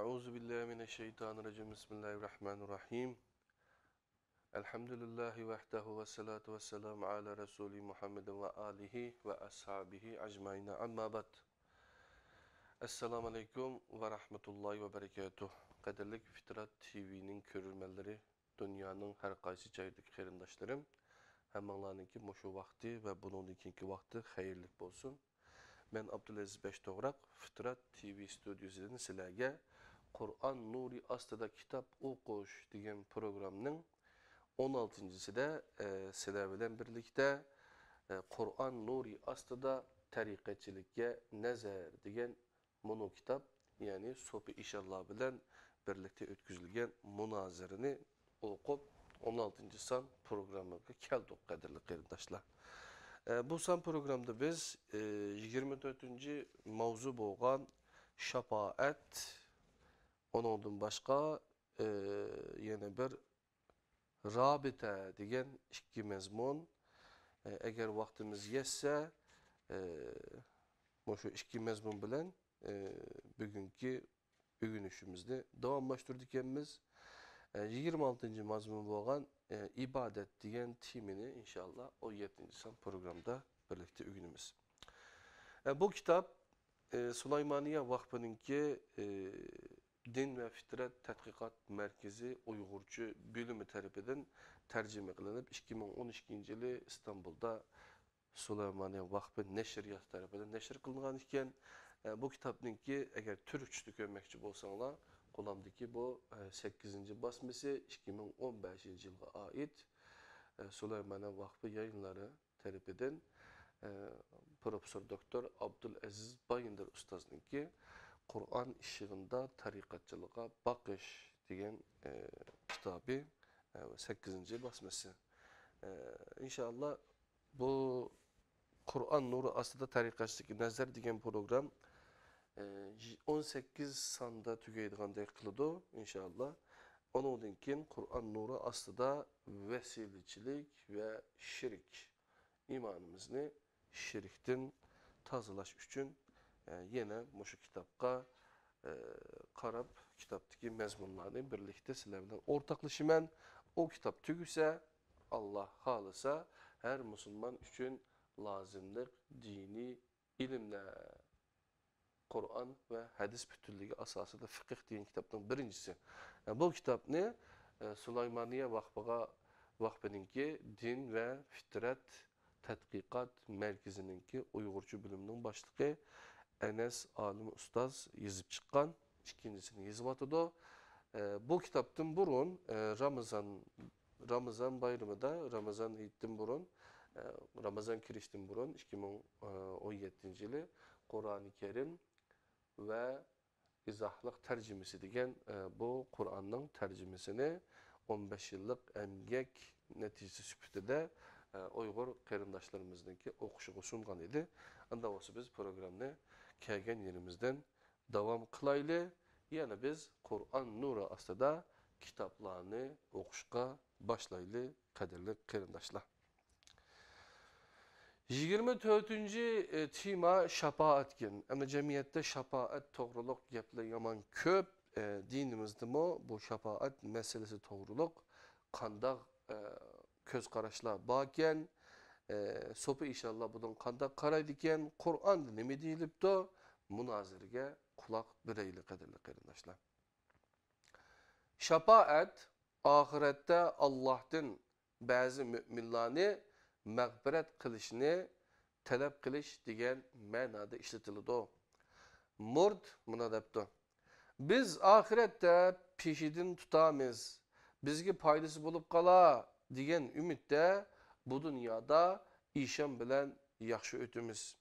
Euzu billahi mineşşeytanirracim. Bismillahirrahmanirrahim. Elhamdülillahi vahdehu ve salatu ve selamu ala Resulü Muhammedin ve alihi ve ashabihi ecmaîn. Amma ba'd. Esselamu aleyküm ve rahmetullahi ve berekatuh. Kaderlik Fitrat TV'nin körülmeleri, dünyanın her qaysı çayırdaki xeyrindaşlarım. Həmmanlarınki moşu vakti ve bunun ikinci vakti hayırlık olsun. Ben Abdülaziz Beştoğrak, Fitrat TV stüdyosundan sizlerge Kur'an Nuri Astıda Kitap Okuş degan programның 16-cısı da sizler bilen birlikte Kur'an Nuri Astıda Tariqetçilikке Nezer degan mono kitap, yani Sopi İnşallah bilen birlikte ötküzülgen münazirani okup 16. san programına keldik kaderli qarindaşlar. Bu san programda biz 24. mavzu bolgan şafaat, ondan başka yine bir rabita degan ikki mezmun, eğer vaktimiz yetse şu ikki mezmun bilen bugünkü ögünüşümüzde davamlaştırdık emmiz. 26. mazmun bolgan ibadet degan temini inşallah o 7. san programda birlikte ögünümüz. Bu kitap Süleymaniye Vakfı'nınki Din ve Fitret Tədqiqat Merkezi Uygurcu bölümü tarafından tercüme kılınıp 2012 yılı İstanbul'da Süleymaniye Vakfı Neşriyat tarafından neşr kılıngan iken bu kitapnınki eğer Türkçe görmekçi bolsaňlar qolamdaki bu 8. basması 2015 yılga ait Süleymaniye Vakfı yayınları tarafından Profesör Doktor Abdülaziz Bayındır Ustaznınki Kur'an ışığında tarikatçılığa bakış degan kitabı 8. basması. İnşallah bu Kur'an Nuru Astıda Tarikatçılık Nezer degan program 18 sanda tügeydigandek kılıdı inşallah. Ondan keyin Kur'an Nuru Astıda vesileçilik ve şirk imanımızı şirkten tazalaş üçün yine şu kitapka qarab kitaptaki mezmunlarını birlikte sizler bilen ortaklaşımen o kitap tügüse Allah halısa her Müslüman üçün lazımlık dini ilimler. Kur'an ve hadis bütünlüğü asasında fıkıh diyen kitaptan birincisi. Yani bu kitap ne? Süleymaniye Vakfı'nınki Din ve Fitret Tədqiqat Merkezi'ninki Uygurcu bölümünün başlığı Enes Alim Ustaz yazıp çıkan, ikincisini yazıp atıdı. Bu kitaptan burun Ramazan bayramı da Ramazan Eid'den burun Ramazan kirişten burun 2017 yılı Kur'an-ı Kerim ve izahlık tercümesi degan bu Kur'an'ın tercümesini 15 yıllık emgek neticesi süpütede Uygur qarindaşlarımızdaki okuşuğu sungan idi. Anda olsa biz programını kelgen yerimizden devam kılaylı. Yani biz Kur'an Nuru Astıda kitaplarını okuşuğa başlaylı kaderli qarindaşlar. 24. tema şapaatkin. Ama cemiyette şapaat toğruluk gepli yaman köp. Dinimizde bu şapaat meselesi toğruluk. Qandaq köz qaraşlar baken. Sopi inşallah bunun qandaq qaraydiken. Kur'an'da neme deyilipdi? Münazirge kulak bireyli kaderli qarindaşlar. Şapaat ahirette Allah'tan bazı müminlerini mağfiret kılışını talep kılış degan ma'noda ishlatiladi. Murd buna debdi. Biz ahirette peşidin tutamiz. Bizge paydası bulup qala degan ümitde bu dünyada işan bilen yaxşı ötümüz.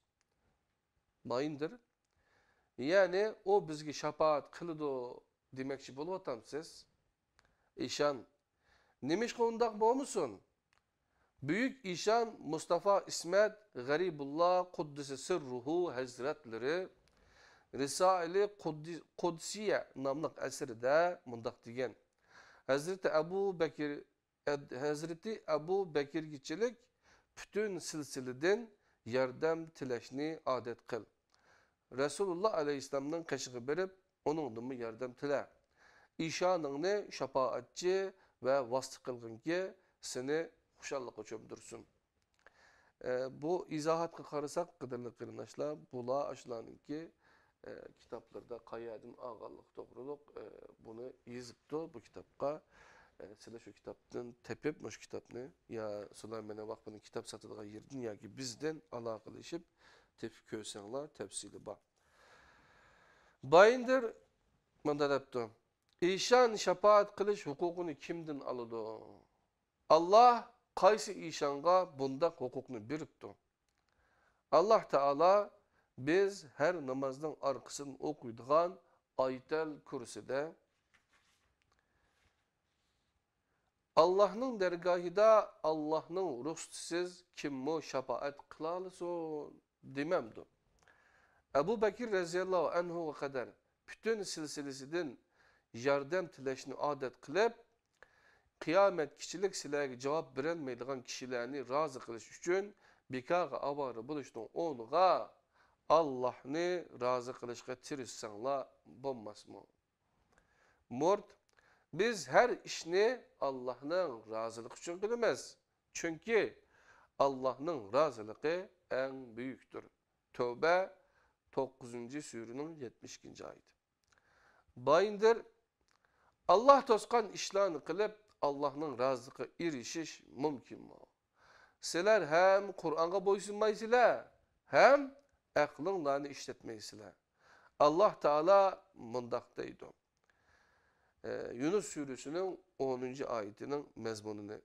Bayındır. Yani o bizge şapaat kılıdı demekçi bulup atamsiz. İşan. Nemiş kondak bu musun? Büyük İşan Mustafa İsmet Garibullah Kuddisi Sırruhu Hazretleri Risale-i Kudsiye namlıq əsərdə mundaq degen. Hazreti Ebu Bekirgiçilik bütün silsileden yardım tiləşini adet kıl. Resulullah Aleyhisselam'dan kaşığı berip onundan mı yardım tile. İşanını şapaatçi ve vasıt kılgın ki seni huşallığa çömdürsün. Bu izahatga qarasak qadırlı qırnaşlar, bula aşılanın ki kitaplarda Qayyadin ağallık doğruluk bunu yazıptı bu kitapqa. Sizler şu kitaptan tepip şu kitapını ya Süleyman'a vakfının kitap satıldığı yerden ya ki bizden alakalaşıp tepip kösenler tefsili ba. Bayındır mandalaptı. İşan şapaat kılış hukukunu kimden alıdı? Allah qaysı işanga bunda hukukunu birikti. Allah Teala biz her namazdan arkasını okuyduğun Ayet-el Kürsi'de Allah'ın dergahida Allah'ın ruhsatisiz kimmo şapaat kılalısın dememdi. Ebu Bekir radıyallahu anhu kadar bütün silsilesinden yardım tileşini adet kılıp kıyamet kişilik silahı cevap verilmeydiğin kişilerini razı kılış için bikağa avarı buluştuğun onuğa Allah'ını razı kılışka tirişsanla bulmaz mı? Murt, biz her işini Allah'ın razılık için kılmaz. Çünkü Allah'ın razılığı en büyüktür. Tövbe 9. Sûrenin 72. ayeti. Bayındır, Allah toskan işlerini kılıp Allah'ın razılığı erişiş mümkün mü? Sizler hem Kur'an'a boysunmaysılar, hem aklınlarını işletmeysılar. Allah Teala mundaktaydı. Yunus Sûresinin 10. ayetinin mezmununu,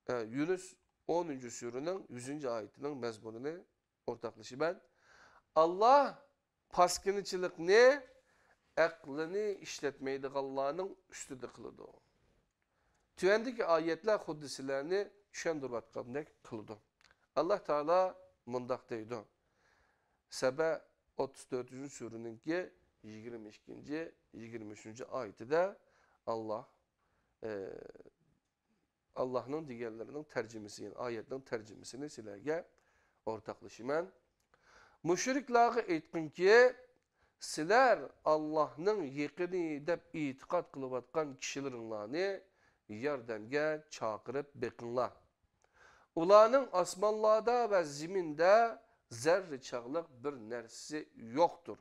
Yunus 10. Sûrenin 100. ayetinin mezmununu ortaklışı ben. Allah paskınçılık ne? Aklını işletmeydi Allah'ın üstüde kılıdı. Tüvendeki ayetler hudisilerini şendurvatkanlık kıldı. Allah Teala mundaktaydı. Sebe 34. Sûrenin 22. 23. ayeti de Allah'ın diğerlerinin tercümesi, yani ayetlerin tercümesini sizlerge ortaklaşımen. Müşrikleri etkin ki sizler Allah'ın yekini dep itikat kılıvatkan kişilerinlerini yardımga çağırıp bekinler. Ulanın asmanlarda ve ziminde zerre çağlık bir nersesi yoktur.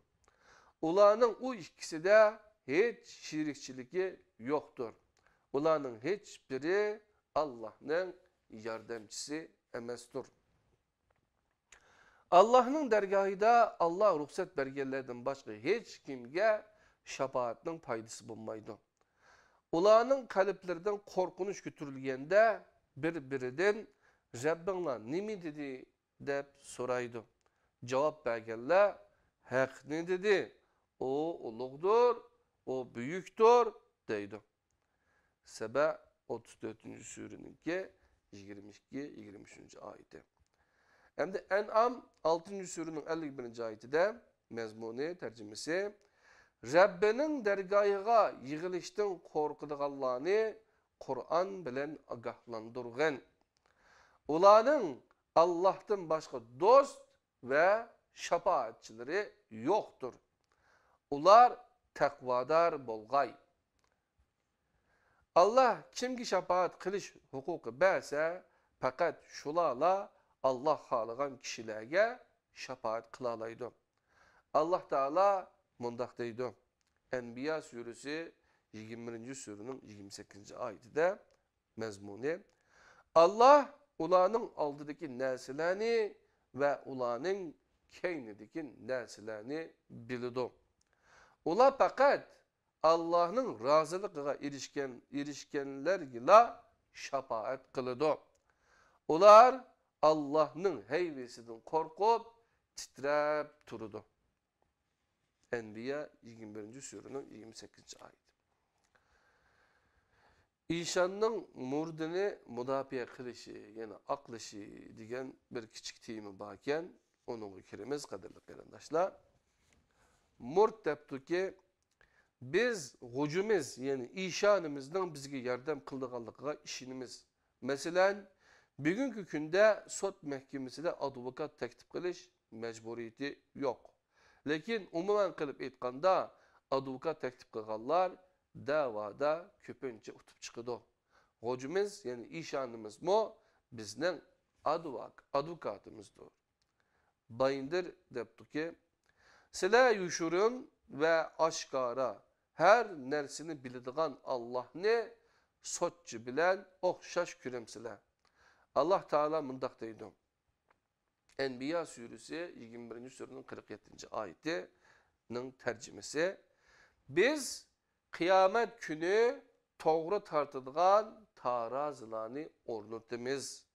Ulanın o ikisi de hiç şirikçiliki yoktur. Ulanın hiçbiri Allah'ın yardımcısı emestir. Allah'ın dergahida Allah ruhsat bergelerden başka hiç kimge şapaatinin faydası bulmaydı. Ulanın kalplerden korkunuş götürülgende birbirinden Rabbinla nemi dedi dep soraydı. Cevap bergeler hak ne dedi? O uluğdur, o büyüktür deydi. Sebe 34. Sûrenin 22-23. ayeti. Hem de En'am 6. Sûrenin 51. ayeti de mezmuni tercümesi Rabbinin dergahıga yığılıştan korkuduğanlarını Kur'an bilen agahlandırgın. Ulanın Allah'tan başka dost ve şapaatçileri yoktur. Ular takvadar bolgay. Allah kimki şapaat kılış hukuku berse fakat şulala Allah halıgan kişilerge şapaat kılalaydı. Allah Teala mundaktaydı. Enbiya suresi 21. Sûrenin 28. ayeti de mezmuni. Allah ulanın aldıdaki neslerini ve ulanın keynideki neslerini bilidu. Ula fakat Allah'ın razılığına erişkenler ile şapaat kılıdı. Ular Allah'ın heyvesinden korkup titrep turudu. Enbiya 21. Sûrenin 28. ayeti. İnsanın murdini müdafiye kılışı, yani aklışı diyen bir küçük teyimi bakken, onu kirimiz kadarlı kardeşler. Murd deptu ki, biz gücümüz, yani işanımızdan bizge yardım kıldığanlığa işinimiz. Mesela, bugünkü günde sot mahkemesinde advokat teklif kılış mecburiyeti yok. Lakin umuman kılıp etkanda advokat teklif kılganlar davada köpünce utup çıkıdı. Hocumuz yani işanımız mı bizden advokatımızdır. Bayındır deptu ki Sile yuşurun ve aşkara her nersini bildiğin Allah ne sotçu bilen okşaş küremsile. Allah Teala mındak deydi. Enbiya suresi 21. surenin 47. ayetinin tercümesi. Biz kıyamet günü doğru tartılgan tarazılarını ornutimiz.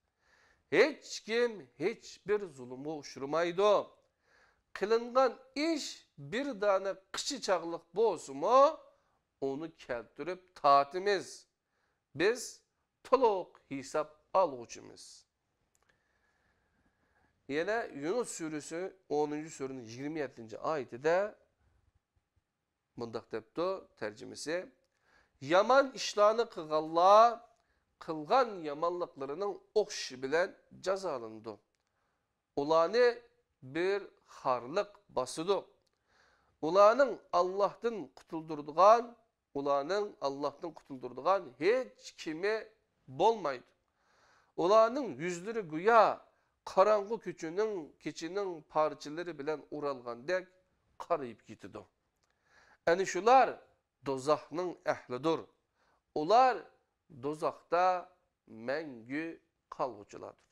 Hiç kim hiçbir zulümü uçurmaydı. Kılıngan iş bir tane kışı çağlık bolsun mu onu keltirip tatimiz. Biz toluk hesap alğucumuz. Yine Yunus suresi 10. surenin 27. ayeti de mındak depti tercümesi. Yaman işlerini kılganlar kılgan yamanlıklarının okşu bilen cezalındı. Ulanı bir harlık basıdı. Ulanın Allah'tan kutuldurduğun hiç kimi bolmaydı. Ulanın yüzleri güya karanlık keçinin parçaları bilen uralgandek karayıp gitidi. Yani şular dozakның ehlidir. Ular dozakta mengü kalgıcılardır.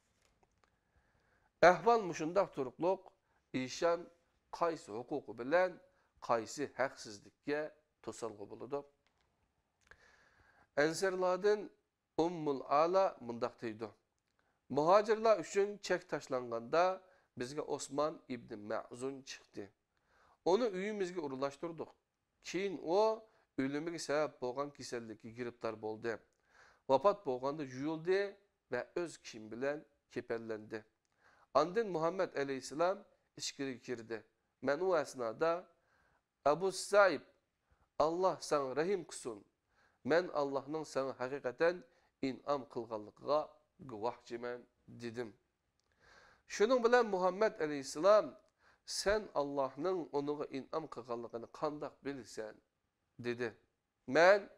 Ehval muşundak turukluk, işan kaysi hukuku bilen kaysi haksızlıkka tosalgı buludur. Ensarlardan Ummul Ala mındak deydi. Muhacirlar üçün çek taşlanganda bizge Osman İbni Ma'zun çıktı. Onu üyümüzge urulaştırdık. Keyin o ölümüge sebep bolgan kesellikке giriptar boldu. Vafat bolganda juyuldu ve öz kim bilen kepellendi. Andın Muhammed Aleyhisselam içkiri girdi. Men o esnada Abu Saib Allah sana rahim kılsın. Men Allah'ın sana hakikaten inam kılganlıkıga gıvahçımen dedim. Şunun bilen Muhammed Aleyhisselam sen Allah'ın onuğa inam kılganlığını kandak bilirsen dedi. Men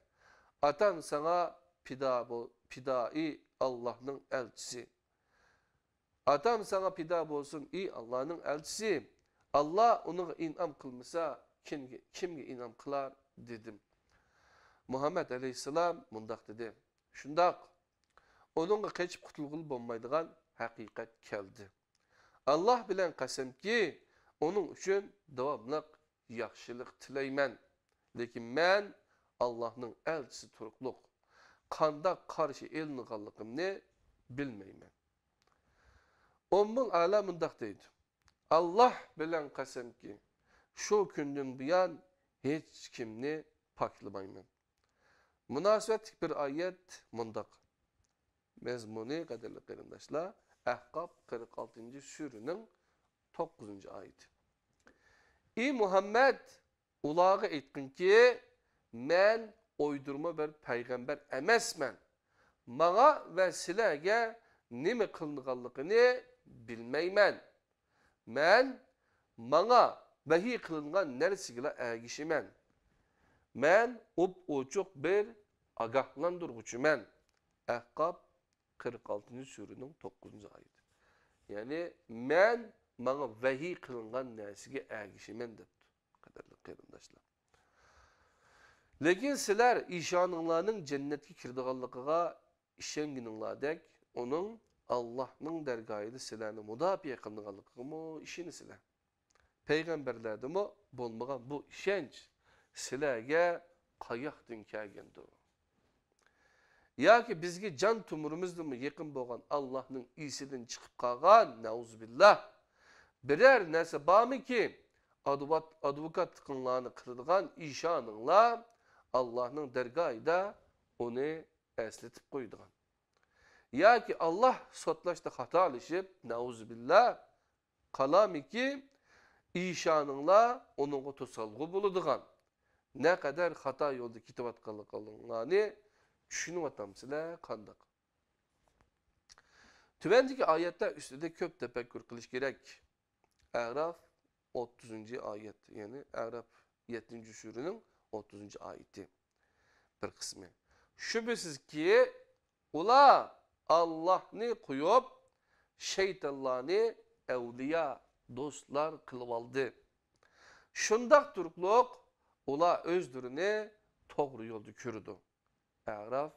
atan sana pidai Allah'ın elçisi. Atam sana pida bolsun ey Allah'ın elçisi. Allah onu inam kılmasa kimge inam kılar dedim. Muhammed Aleyhisselam mundak dedi. Şundak onunla kaçıp kutulgul bolmaydigan hakikat keldi. Allah bilen kasem ki onun üçün davamlıq yaxşılık tileymen. Lekin ben Allah'ın elçisi turukluk. Kanda karşı elinigallıkımni bilmeymen. Ummul Ala mındak deydi. Allah bilen kasem ki şu günden buyan hiç kimni paklamayman. Münasebetlik bir ayet mındak. Mezmuni kadarlı kırındaşlar. Ahqab 46. sürünün 9. ayeti. Ey Muhammed ulağı etkin ki men oydurma bir peygamber emesmen. Bana ve silege nime kılınganlıkını bilmeymen. Men bana vahiy kılıngan nersigile ergişimen. Men uçuk bir agahlandırgıçımen. Ahqab 46. sürünün 9. ayeti. Yani men bana vahiy kılıngan nersige ergişimen depti. Kadarlı kıyırındaşlar. Lekin sizler işanınlarının cennetki kirdiğanlıqıga işengininglardek onun Allah'ın dergahıydı sizlerini mudafiye kılınganlıqı mı işini sizler. Peygamberlerde mi bolmagan bu işenç sizlerge qayaqdın kelgendir. Ya ki bizge can tumurumuzdu mu yakın bolgan Allah'ın iyisinden çıkıp kalgan neuzubillah. Birer nese bağımı ki advokat tıkınlarını kırılgan işanınla Allah'ın dergahıyda onu esletip koyduğun. Ya ki Allah sotlaştı hata alışıp neuzubillah kalami ki işanınla onun tosalgı buluduğun. Ne kadar hata yolda kitabat kalınğanı düşünüp atamsıla kandak. Tüvendeki ayette üstünde köp tefekkür kılış gerek. A'raf 30. ayet yani A'raf 7. sürünün 30. ayeti bir kısmı. Şüphesiz ki ula Allah'ni koyup şeytanlarını evliya dostlar kılıp aldı. Şundak Türklük ula özdürüne doğru yolda kürdü. A'raf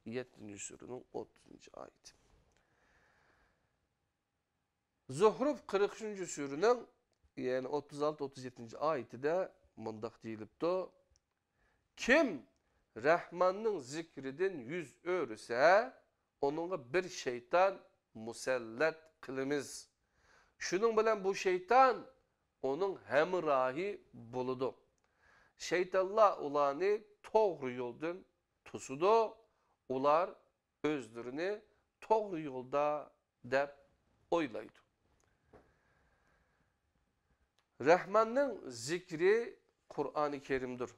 7. sürünün 30. ayeti. Zuhruf 43. sürünün yani 36-37. ayeti de mındak deyilipti. Kim Rahman'ın zikridin yüz örüse onunla bir şeytan musellet kılımız. Şunun bilen bu şeytan onun hemrahi buludu. Şeytanlar ulanı doğru yoldan tusudu. Ular özlerini doğru yolda dep oylaydı. Rahman'ın zikri Kur'an-ı Kerim'dir.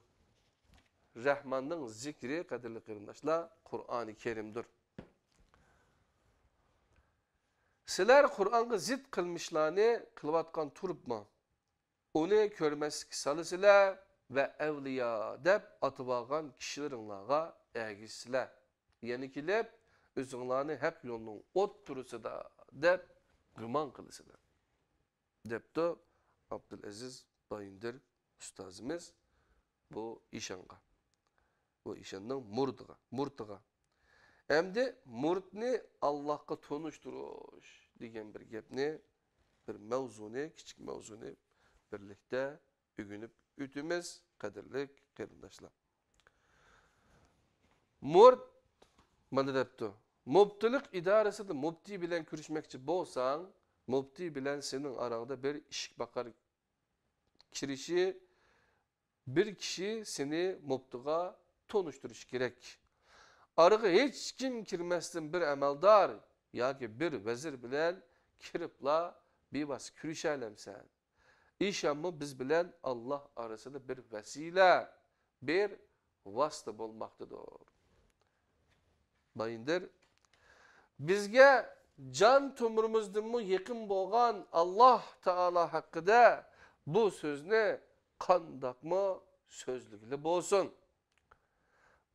Rahman'ın zikri kadirli kırındaşlar Kur'an-ı Kerim'dir. Sizler Kur'an'ı zid kılmışlarını kılvatkan turupma. Onu körmezlik salısılar ve evliya dep atıvağan kişilerinlağa eğgisler. Yani kilep özünlerini hep yolunun ot turusu da dep gıman kılısılar. Dep de Abdülaziz Bayındır Üstazımız bu işanga. Bu işandan murtıga. Hem de murtni Allah'a tonuşturuş diyen bir gepni, bir mevzuni, küçük mevzuni birlikte ügünüp ütümüz kadirlik kırındaşlar. Murt, bana depti, mubtilik idaresi de mubti bilen görüşmekçi bolsan, mubti bilen senin aranda bir iş bakar kirişi, bir kişi seni mubtiga tonuşturuş gerek. Arığı hiç kim kirmezsin bir emeldar, ya ki bir vezir bilen kiripla bir bas kürüşerlemsen. İşamı biz bilen Allah arasında bir vesile, bir vasıta bulmaktadır. Bayındır, bizge can tumurumuzdan mı yakın boğan Allah Teala hakkında bu sözünü kandak mı sözlükle bolsun.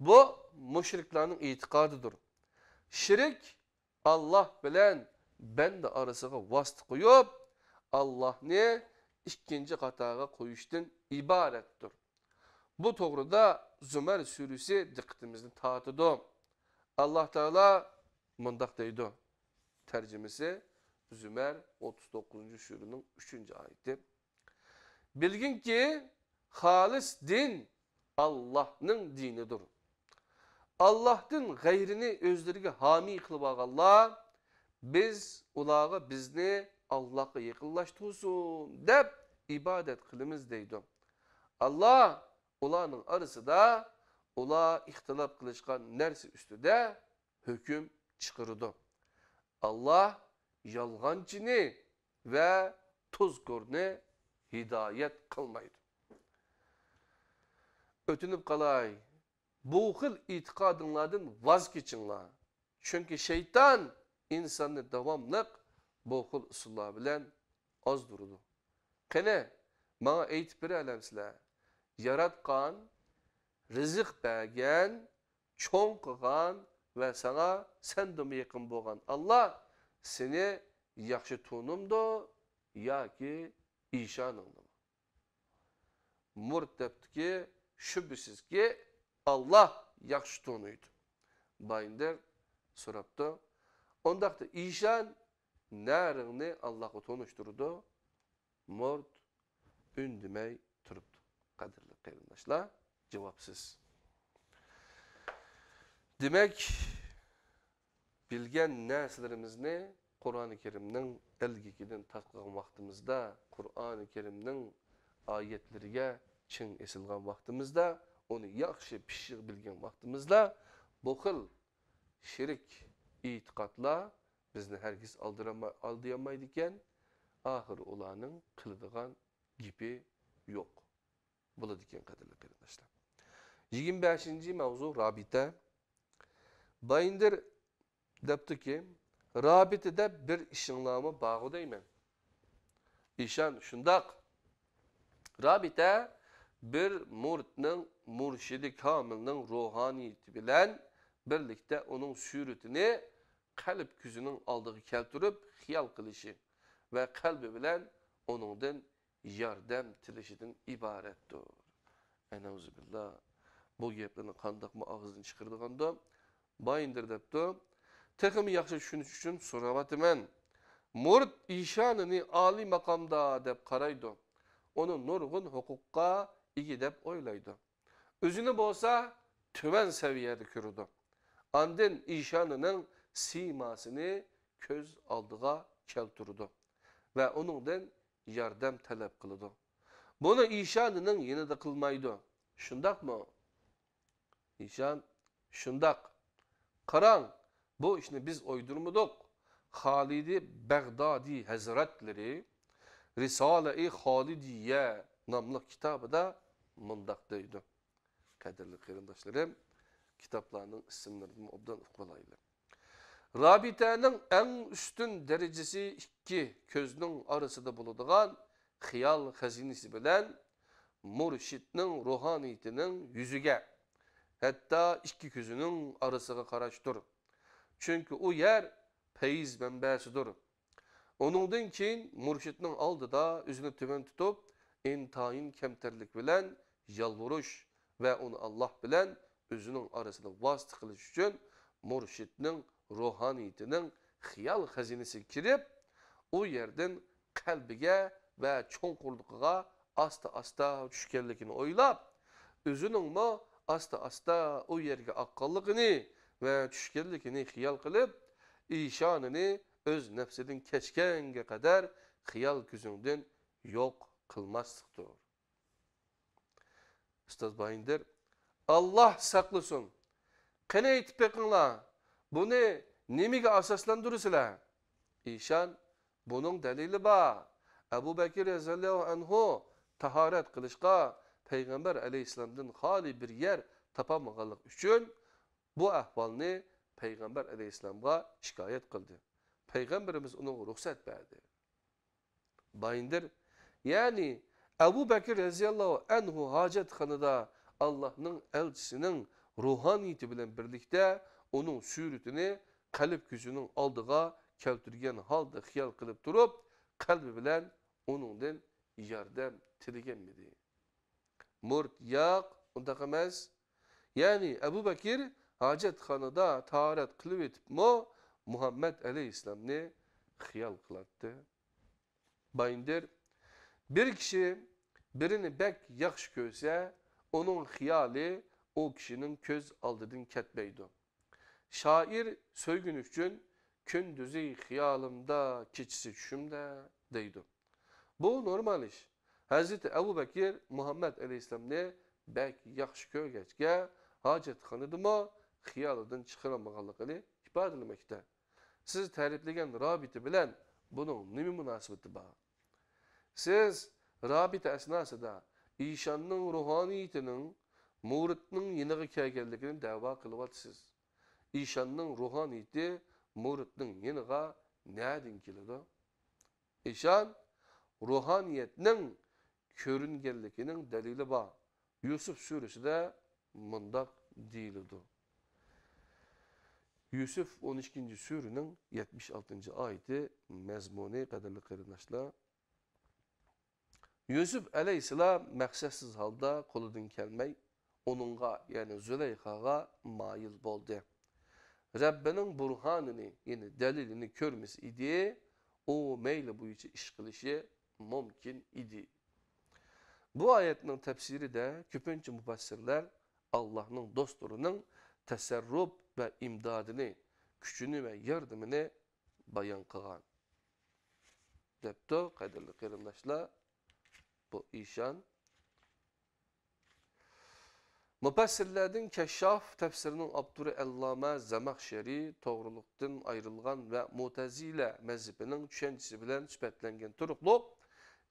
Bu müşriklerin itikadıdır. Şirik Allah bilen ben de arasına vasıta koyup Allah'ını ikinci katağa koyuştan ibarettir. Bu doğruda Zümer suresi dikkatimizni dağıtıdı. Allah Teala mındak deydi. Tercümesi Zümer 39. surunun 3. ayeti. Bilgin ki halis din Allah'ın dinidir. Allah'ın gayrini özlerine hami kılıp Allah, biz ulağı bizni Allah'a yakınlaştırsın dep ibadet kılımız deydi. Allah ulağının arası da ulağı ihtilaf kılışkan nersi üstüde hüküm çıkardı. Allah yalgancını ve tuzgurunu hidayet kılmaydı. Ötünüp kalay. Bu hıl itikadınlardan vazgeçinler. Çünkü şeytan insanı devamlık bu hıl usullar bilen az durdu. Kene bana eğitip bir alemsizler. Yaratkan, rızık bergen, çoğun kıgan ve sana sen de mi yakın boğan Allah seni yakşı tunumdu ya ki işanındı. Murt depti ki şüphesiz ki Allah yakşı tonuydu. Bayındır soraptı. Ondakta işan nerini Allah'ı tonuşturdu? Murt ündümey turuptu. Kadirli kıyırdaşlar cevapsız. Demek bilgen neslerimizni Kur'an-ı Kerim'nin elgikiden tatkan vaktimizde, Kur'an-ı Kerim'nin ayetlerine çın esilgan vaktimizde, onu yaxşı pişir bilgen vaktimizde, bu xil şirik itikatla bizni herkes aldıyamaydı iken, ahir olanın kılıdıgan gibi yok. Buladı iken kadirli arkadaşlar. 25. mevzu rabite. Bayındır depti ki, rabitede bir işinlamı bağı deymen. İşan şundak. Rabite bir muridning murşidi kamilning ruhaniyeti bilen birlikte onun suretini kalp gözünün aldığı keltirip hiyal kılışı ve kalbi bilen onundan yardım tilişidin ibarettir. Enauzubillah. Bu geplerini kandak mı ağızdan çıkırdığında bayındır depti. Tekimi yaxşı düşünüş için soravatımın. Murid işanını ali makamda dep karaydı. Onu nurgun hukukka igi dep oylaydı. Özünü bolsa tümen seviyede körüdü. Andın işanının simasını köz aldığa kelturdu. Ve onundan yardım talep kılıdı. Bunu işanının yine de kılmaydı. Şundak mı? İşan şundak. Karan bu işini biz uydurmadık. Halid-i Bagdadi Hazretleri Risale-i Halidiye namlı kitabı da mundaktaydı. Kadirli kıyırdaşlarım, kitaplarının isimlerini obdan kolaylı. Rabitenin en üstün derecesi iki közünün arasında bulunduğun hiyal hazinesi bilen murşidinin ruhaniyetinin yüzüge, hatta iki közünün arasına karaştır. Çünkü o yer feyiz menbesidir. Onundan keyin murşidinin aldıda üzünü tümen tutup intayin kemterlik bilen yalvuruş ve onu Allah bilen özünün arasında vasıt kılış için murşidinin ruhaniyetinin hiyal hazinesi kirip o yerden kalbige ve çonkurluğa asta düşkenlikini oylap özünün mü asta o yerge akkallıkını ve düşkenlikini hiyal kılıp işanını öz nefsidin keçkenge kadar hiyal gözünden yok kılmazlıktır. Üstad bayındır. Allah saklısın. Kene itpekinla bunu nemige asaslandırısıla. İşan bunun delili ba. Ebu Bekir Ezallahu anhu taharet kılışka Peygamber aleyhisselam'dan hali bir yer tapamagalık üçün bu ahvalini Peygamber aleyhisselam'a şikayet kıldı. Peygamberimiz ona ruhsat verdi. Bayındır. Yani Ebu Bekir radıyallahu anhu hacethanıda Allah'ın elçisinin ruhaniyeti bilen birlikte onun suretini kalp gücünün aldığa keltirgen halde hiyal kılıp durup kalbi bilen onundan yardım tilegenmedi. Murt yak ondakemez. Yani Ebu Bekir hacethanıda taharet kılıp etip mi Muhammed aleyhisselam'ını hiyal kılattı. Bayındır. Bir kişi birini bek yakşı görse onun hiyali o kişinin köz aldığını ketmeydi. Şair söygün üçün kündüzü hiyalımda keçisi düşümde deydi. Bu normal iş. Hazreti Ebu Bekir Muhammed aleyhisselam'ını bek yakşı görgeçke hacethanıdı mı hiyalıdan çıkaramağalıqını ifadelemek. Siz tariflegen rabiti bilen bunun nemi münasebeti var? Siz rabiti esnasında işanның ruhaniyetinin muridning yeniga kelganligini da'vo qilyapsiz. İşanның ruhaniyeti muridning yeniga nereden keladi? İşan ruhaniyetning ko'ringanligining dalili bor. Yusuf suresida mundaq deyiladi. Yusuf 12. surenin 76. ayeti mezmuni qadarli qarindoshlar. Yusuf aleyhisselam məqsədsiz halda qoludan gəlmək onunğa, yəni Züleyxağa mail boldu. Rabbinin burhanını, yəni dəlilini görmüş idi, o meyli boyunca iş qılışı mümkün idi. Bu ayetin tefsiri de köpünçü müfessirler Allah'ın dostlarının təsərrüb ve imdadını, gücünü ve yardımını bayan kılan. Depto, qadirli qarindoshlar, bu işan. Müfessirlerden Keşşaf tefsirinin Abdurrahman Zamakhşeri doğruluktan ayrılgan ve Mutezile mezhebinin düşüncesi bilen sübetlengen turuqluq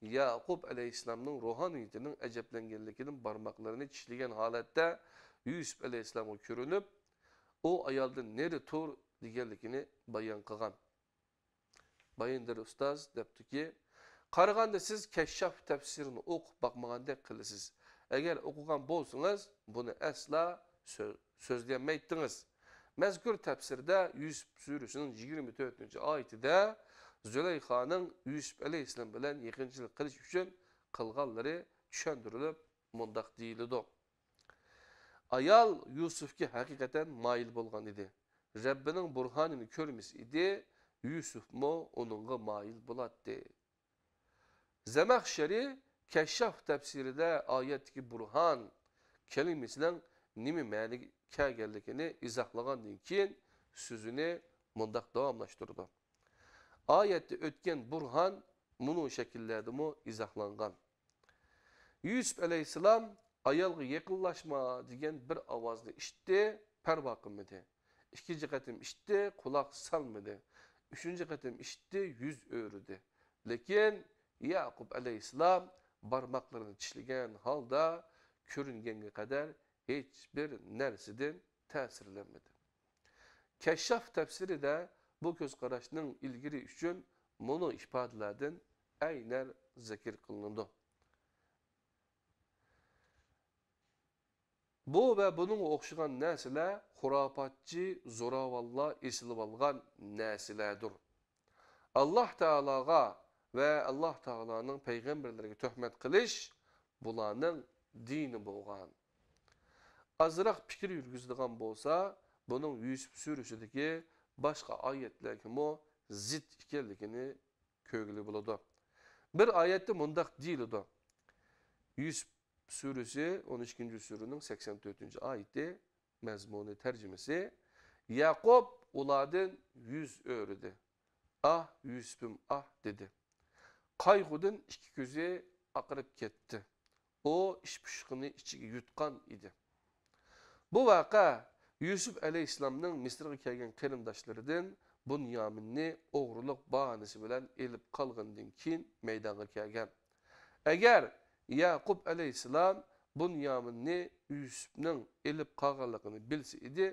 Yaqub aleyhisselamның ruhaniyetinin əcəblengenlikinin barmaklarını çişligen halette Yusuf aleyhisselam'a körünüp o ayaldan neri tur digerlikini bayan kıgan. Bayındır ustaz depti ki qaraganda siz Keşşaf tefsirini okup bakmaganda kılısız. Eğer okugan bolsanız bunu asla sözleyemeydiniz. Mezkur tefsirde Yusuf Suresi'nin 24. ayetinde Züleyxa'nın Yusuf Aleyhisselam bilen yakınçılık kılış üçün kılganları düşündürülüp mundaq deyildi. Ayal Yusuf'ki hakikaten mail bolgan idi. Rabbinin burhanını körmüş idi. Yusuf mu onunla mail bulatdı. Zemahşeri Keşşaf tefsiride ayetteki burhan kelimesinden nimi mani kelgelikini izahlagandan keyin sözünü mundaq davamlaştırdı. Ayette ötken burhan bunu şekillerde mu izahlangan. Yusuf Aleyhisselam ayalga yakınlaşma degan bir ovozni eshitdi, parvo qilmadi. İkinci qatim eshitdi, quloq salmadi. Üçüncü qatim eshitdi, yuz o'ridi. Lekin Yaqub Aleyhisselam barmoqlarini tishlagan holda ko'ringanga qadar hech bir narsadan ta'sirlanmadi. Keşşaf tefsiride bu göz qarashning ilgiri uchun bunu ifodalardan aynan zikr qilindi. Bu ve bunun o'xshagan narsalar xurofotchi, zo'ravonlar esilib olgan narsalardir. Allah Teala'ga ve Allah Teala'nın peygamberleriga töhmet qilish bularning dini bo'lgan. Azroq fikr yurgizadigan bo'lsa, bunun Yusuf suresidagi boshqa oyatlarga mo zid ekanligini ko'rgili bo'ladi. Bir oyatda mundaq deyiladi. Yusuf suresi 12. surenin 84. ayeti mezmunu tercümesi Yaqub ulardan yüz o'ridi. Ah Yusuf'um ah dedi. Qayg'udan iki ko'zi aqirib ketdi. O ish pushqini ichiga yutgan edi. Bu vaqa Yusuf Aleyhisselam'ның Misrga kelgan qarindoshlaridan Bunyaminni o'g'rilik bahanasi bilan elib qolgandan keyin maydonga kelgan. Agar Yaqub Aleyhisselam Bunyaminni Yusuf'ның elib qolganligini bilsa edi,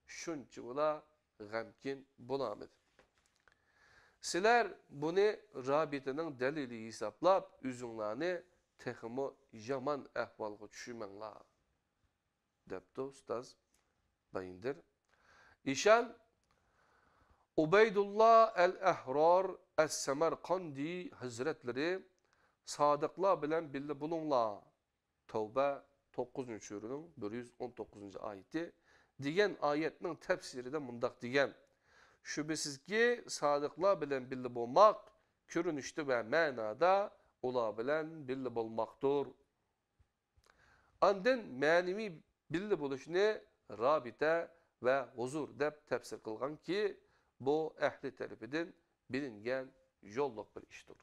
shuncha ular g'amkin bo'lamadi. Sizlar buni Rabitaning dalili hisoblab, o'zinglarni texmo yomon ahvolga tushirmanglar, debdi ustoz Bayindir. İşan Ubeydullah el-Ahrar es-Semerkandi Hazretleri Sadıklar bilen birli bulunlar. Tevbe 9. surenin 119. ayeti degan ayetning tefsiride mundaq degan. Şüphesiz ki sadıklar bilen birli bulmak, görünüşte ve manada ular bilen birli bulmaktır. Andın manevi birli buluşunu rabite ve huzur dep tefsir kılgan ki bu ehli tarafından bilingen yolluk bir iştir.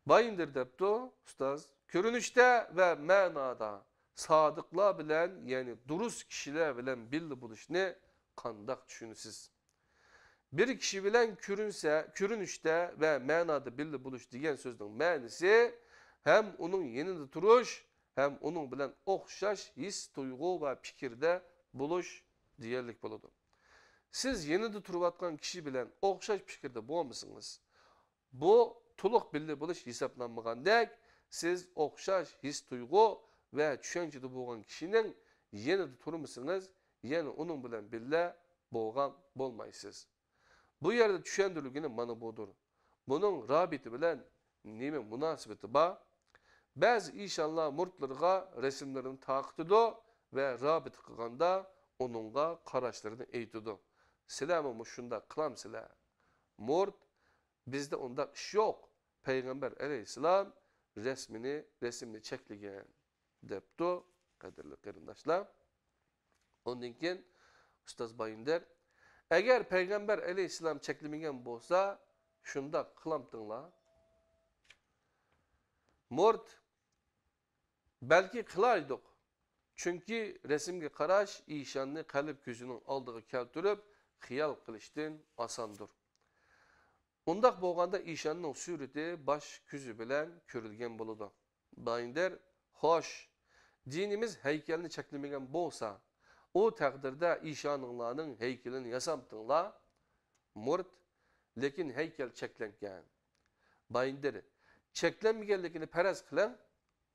Bayındır depti ustaz. Görünüşte ve manada sadıklar bilen yani duruz kişiler bilen birli buluşunu kandak düşünürsüz. Bir kişi bilen görünüşte ve manada birli buluş diyen sözün manisi hem onun yanında duruş hem onun bilen okşaş his, duygu ve fikirde buluş diyerlik buludu. Siz yanında duruvatkan kişi bilen okşaş fikirde bulmuşsunuz. Bu tuluk birli buluş hesaplanmagandek siz okşaş his, duygu ve düşüncede bulgan kişinin yanında durmuşsunuz. Yani onun bilen birle boğan bolmaysız. Bu yerde düşündürülgeni mana budur. Bunun rabiti bilen neme münasebeti ba? Bazı inşallah murtlarga resimlerini taqtıdı ve rabit kılganda onunla karaşlarını eğitidu. Selamı şunda kılam sila. Murt bizde onda iş yok. Peygamber Aleyhisselam resimini çekligen deptu kadirli qarindoshlar. Ondan keyin Ustaz Bayındır, eğer Peygamber Aleyhisselam çekilmegen bolsa, şunda kılamdыңlar. Murt, belki kılaydık. Çünkü resimge qaraş, işanını kalp gözünün aldığı keltirip, xiyal qilishdan asandır. Ondaq bolganda işanның sureti baş gözü bilen körülgen boludu. Bayındır, hoş, dinimiz heykelini çekilmegen bolsa, o takdirde işanınlarının heykelini yasamdыңlar. Murt, lekin heykel çeklengen. Bayındır, çeklenmegenlikini perez kılan.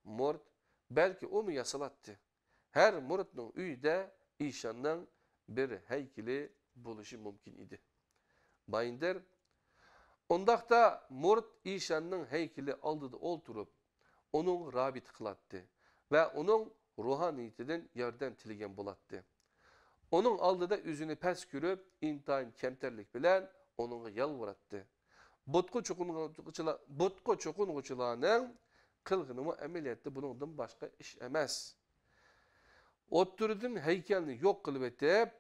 Murt, Belki o mu yasalattı? Her muridning uyida ishanning bir heykeli bo'lishi mumkin idi. Bayindir, ondaqda murid ishanning heykeli oldida o'ltirib, onun rabit qılatdı ve onun ruhaniyetinden yerden tilagan bo'latdi. Onun aldıda yüzünü pes kürüp, intayin kemterlik bilen onunla yalvaratdı. Butku çokunğuçularının kılgınımı ameliyatı bunundan başka iş emez. Otturdun heykelini yok kılıp etip,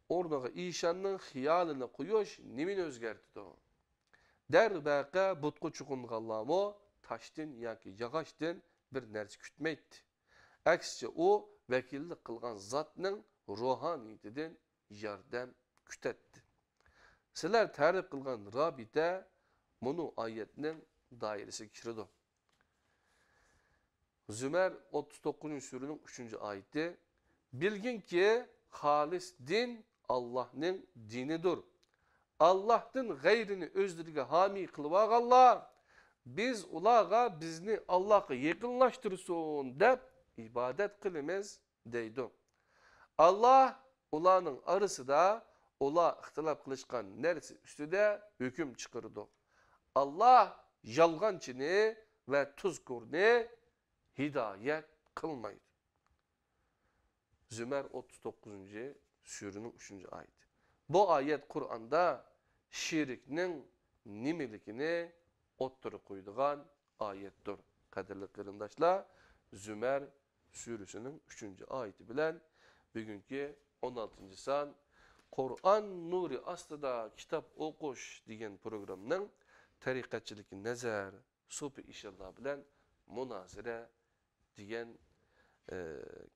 orada işanın hiyalını koyuş, nimin özgerdi o. Derbaka butku çokunğallamı taştın yaki yağaçtın bir nersi kütmeydi. Aksice o vekillik kılgan zatının ruhaniyetinden yardım kütetti. Sizler tarif kılgan rabite bunu ayetinin dairesi kirdi. Zümer 39. Sûrenin 3. ayeti. Bilgin ki halis din Allah'ın dinidir. Allah'ın gayrini özlerine hami kılvaq Allah. Biz ulağa bizni Allah'a yakınlaştırsın dep ibadet kılımız deydi. Allah ulanın arısı da ula ihtilaf kılışkan neresi üstüde hüküm çıkardı. Allah yalgancını ve tuzkurunu hidayet kılmaydı. Zümer 39. Sûrenin 3. ayeti. Bu ayet Kur'an'da şirknin nimelikini otturu koyduğun ayettir. Kadirli kırındaşlar, Zümer Sûresinin 3. ayeti bilen bugünkü 16. san Kur'an nuri astıda kitap okuş diyen programının tarikatçılık nazar sopi inşallah bilen münazire diyen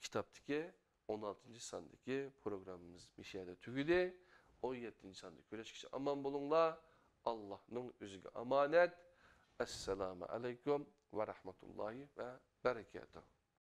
kitaptaki 16. sandaki programımız bir şeyde tügüdü. 17. sandaki güreşkisi aman bulunla Allah'ın özüge amanet. Esselamu aleyküm ve rahmetullahi ve berekatuhu.